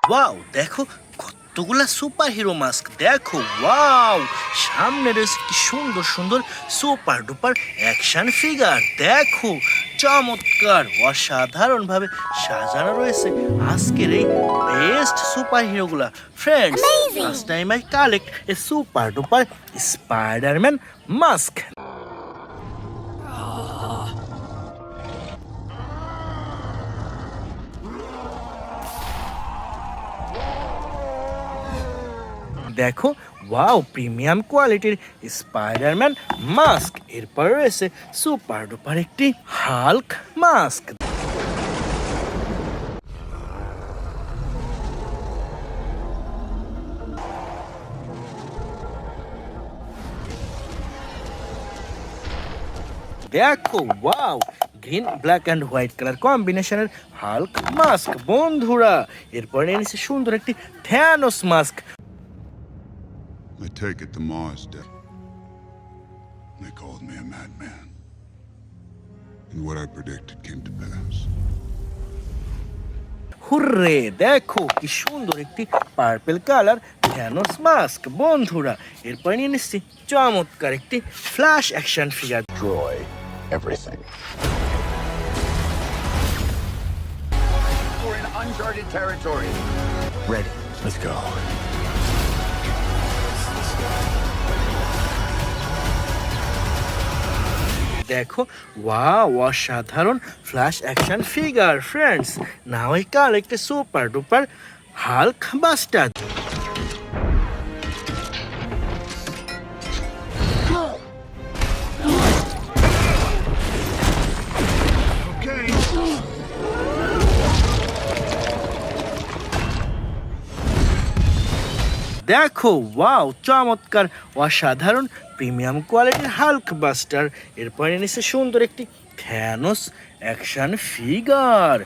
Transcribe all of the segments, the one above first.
Wow, দেখো কতগুলা super hero mask. দেখো ওয়াও, সামনে রয়েছে কি সুন্দর সুন্দর সুপার ডুপার অ্যাকশন ফিগার। দেখো চমৎকার অসাধারণ ভাবে সাজানো রয়েছে আজকের এই বেস্ট সুপার হিরোগুলা। Friends, first time I collect a super duper Spiderman mask. দেখো ওয়াও, প্রিমিয়াম কোয়ালিটির স্পাইডারম্যান মাস্ক। এরপর রয়েছে সুপার ডুপার একটি হাল্ক মাস্ক। দেখো wow, green black and white colour কম্বিনেশনের হাল্ক মাস্ক বন্ধুরা। এরপর এনেছে সুন্দর একটি Thanos mask. I take it the Mars did. They called me a madman. And what I predicted came to pass. Hurray, দেখো কি সুন্দর একটি পার্পল কালার থ্যানোস মাস্ক বন্ধুরা। এরপর নিয়ে নিচ্ছি চমৎকার একটি flash action figure. Destroy everything. We're in uncharted territory. Ready. Let's go. দেখো ওয়াও, অসাধারণ flash action figure. Friends, now I collect a super duper Hulk buster. দেখো ওয়াও, চমৎকার অসাধারণ প্রিমিয়াম কোয়ালিটির হাল্ক বাস্টার। এরপর এনেছে সুন্দর একটি থ্যানোস অ্যাকশন ফিগার।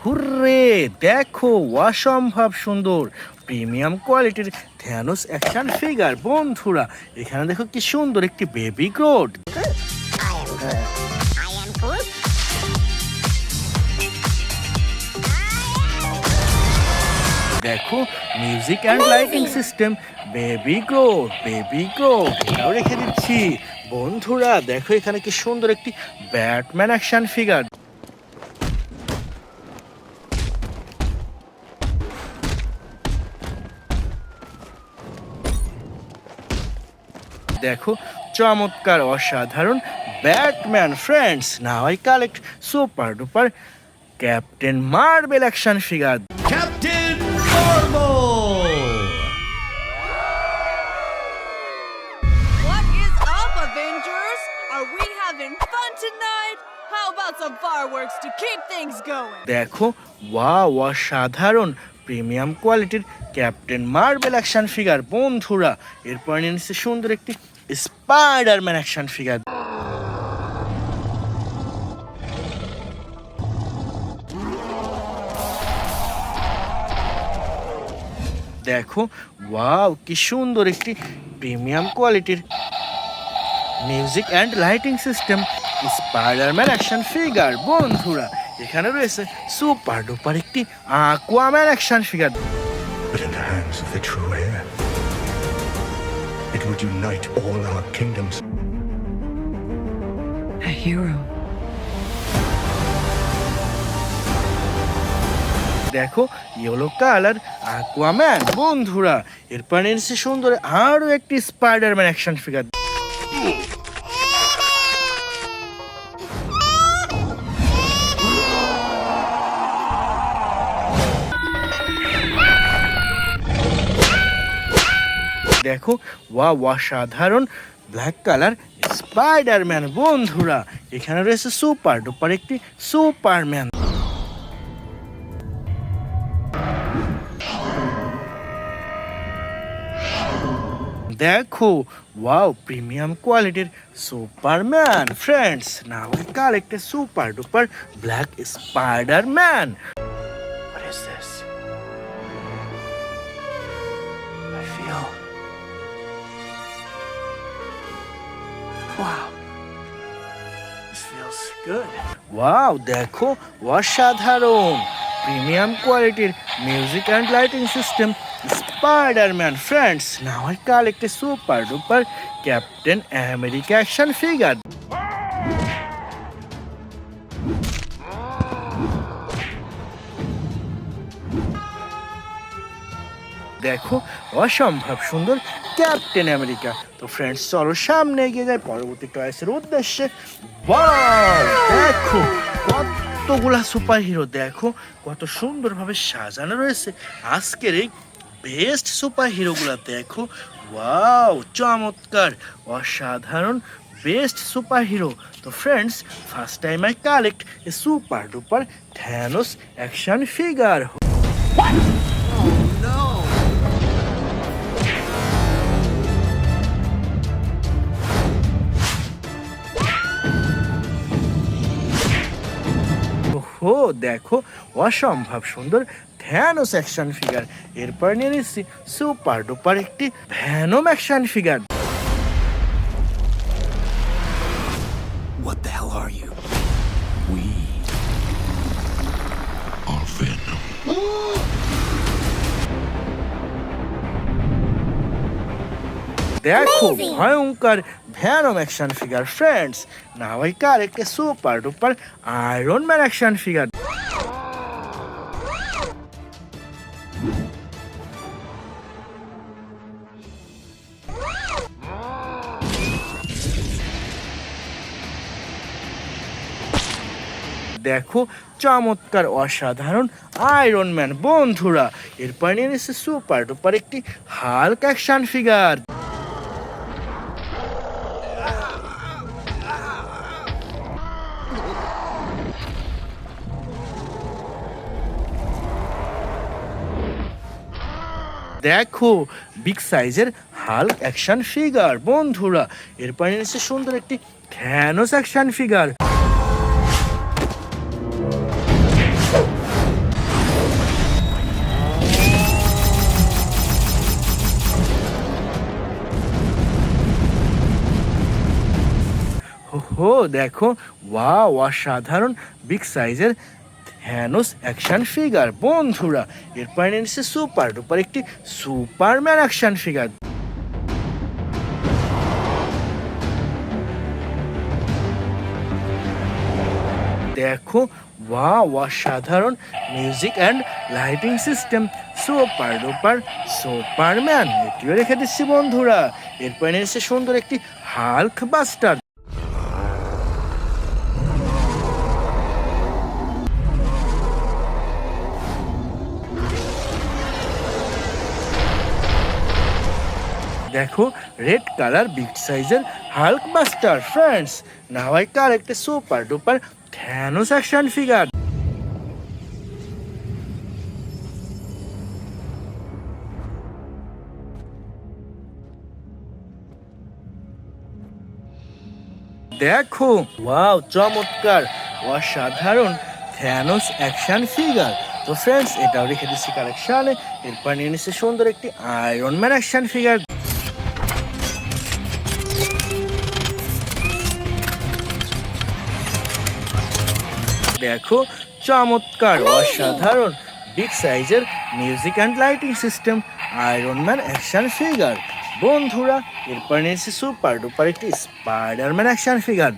হুররে, দেখো অসম্ভব সুন্দর প্রিমিয়াম কোয়ালিটির থ্যানোস অ্যাকশন ফিগার বন্ধুরা। এখানে দেখো কি সুন্দর একটি বেবি গ্রোড। দেখো music and lighting system baby Groot, baby Groot এটাও রেখে দিচ্ছি বন্ধুরা। দেখো এখানে কি সুন্দর একটি ব্যাটম্যান অ্যাকশন ফিগার। দেখো চমৎকার অসাধারণ Batman. Friends, now I collect super duper captain Marvel action figure. Captain Marvel! What is up, Avengers? Are we having fun tonight? How about some fireworks to keep things going? দেখো wow, অসাধারণ premium কোয়ালিটির Captain Marvel action figure বন্ধুরা। এরপর নিচ্ছে সুন্দর একটি Spiderman action figure. দেখো wow, কি সুন্দর একটি প্রিমিয়াম কোয়ালিটির music and lighting system Spiderman action figure বন্ধুরা। এখানে রয়েছে সুপার ডুপার একটি Aquaman action figure. But in the hands of the true heir, it would unite all our kingdoms. A hero. দেখো ইয়েলো কালার আকুয়াম্যান বন্ধুরা। এরপর এনেছে সুন্দর আরো একটি স্পাইডারম্যান অ্যাকশন ফিগার। দেখো ওয়াও, অসাধারণ ব্ল্যাক কালার স্পাইডারম্যান বন্ধুরা। এখানে রয়েছে সুপার ডুপার একটি সুপারম্যান। দেখো ওয়াও, প্রিমিয়াম কোয়ালিটির Superman. Friends, now we collect a super duper black Spiderman. What is this? feel. Wow. This feels good. Wow দেখো অসাধারণ প্রিমিয়াম কোয়ালিটির music and lighting system Spiderman friends now I collect a super duper captain America action figure. দেখো অসম্ভব সুন্দর captain America. তো friends চলো সামনে এগিয়ে যায় পরবর্তী টয়েসের উদ্দেশ্যে। ওয়াও দেখো কতগুলা সুপার হিরো, দেখো কত সুন্দরভাবে সাজানো রয়েছে আজকের এই বেস্ট সুপার হিরোগুলা। দেখো ওয়াও চমৎকার অসাধারণ বেস্ট সুপার হিরো। তো friends first time I collect a super duper Thanos action figure. ওহো দেখো অসম্ভব সুন্দর থ্যানোস অ্যাকশন ফিগার। এরপর নিয়ে নিচ্ছি সুপার ডুপার একটি Venom action figure. What the hell are you? We are Venom. দেখো ভয়ঙ্কর Venom action figure. Friends now I collect a super duper iron man action figure. দেখো চমৎকার অসাধারণ আয়রন ম্যান বন্ধুরা। এরপর নিয়ে নিচ্ছে সুপার ডুপার একটি হাল্ক অ্যাকশন ফিগার। দেখো বিগ সাইজের হাল্ক অ্যাকশন ফিগার বন্ধুরা। এরপর নিয়ে নিচ্ছে সুন্দর একটি থ্যানোস অ্যাকশন ফিগার। ওহো দেখো ওয়াও অসাধারণ বিগ সাইজের থ্যানোস অ্যাকশন ফিগার বন্ধুরা। এরপর নিচ্ছে সুপার ডুপার একটি সুপারম্যান অ্যাকশন ফিগার। দেখো ওয়াও অসাধারণ music and lighting system super duper Superman. এটিও রেখে দিচ্ছি বন্ধুরা। এরপর নিচ্ছে সুন্দর একটি হাল্ক বাস্টার। দেখো রেড কালার বিগ সাইজের Hulk buster. Friends now I collect a super duper Thanos action figure. দেখো ওয়াও চমৎকার অসাধারণ থ্যানোস অ্যাকশন ফিগার। তো ফ্রেন্ডস এটাও রেখে দিচ্ছি কালেকশনে। এরপর নিয়ে নিচ্ছে সুন্দর একটি আয়রন ম্যান অ্যাকশন ফিগার। দেখো চমৎকার অসাধারণ বিগ সাইজের music and lighting system iron man action figure বন্ধুরা। এরপর নিয়েছি সুপার ডুপার একটি স্পাইডারম্যান অ্যাকশন ফিগার।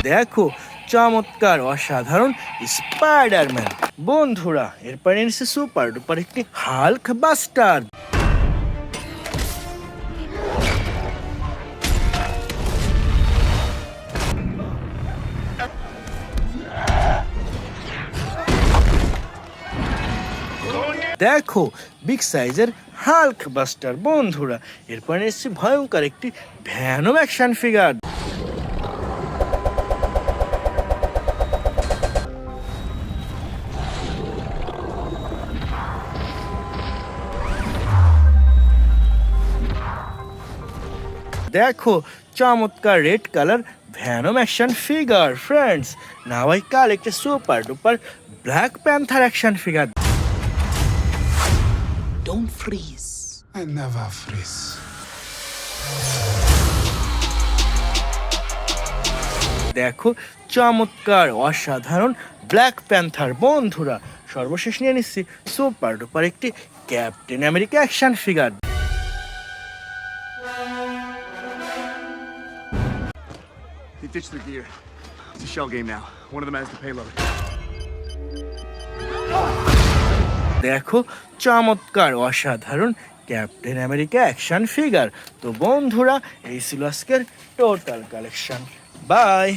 দেখো চমৎকার অসাধারণ স্পাইডারম্যান বন্ধুরা। এরপর নিয়েছি সুপার ডুপার একটি হাল্ক বাস্টার। দেখো বিগ সাইজের হাল্ক বাস্টার বন্ধুরা। এরপর এসেছি ভয়ঙ্কর একটি ভ্যানম অ্যাকশন ফিগার। দেখো চমৎকার red colour Venom action figure, friends. Now I collect a super duper Black Panther action figure. Don't freeze. I never freeze. দেখো চমৎকার অসাধারণ ব্ল্যাক প্যান্থার। বন্ধুরা সর্বশেষ নিয়ে নিচ্ছি সুপার ডুপার একটি captain America action figure. He ditched their gear. It's a shell game now. One of them has the payload. দেখো চমৎকার অসাধারণ ক্যাপ্টেন আমেরিকা অ্যাকশন ফিগার। তো বন্ধুরা এই ছিল আজকের টোটাল কালেকশন। বাই।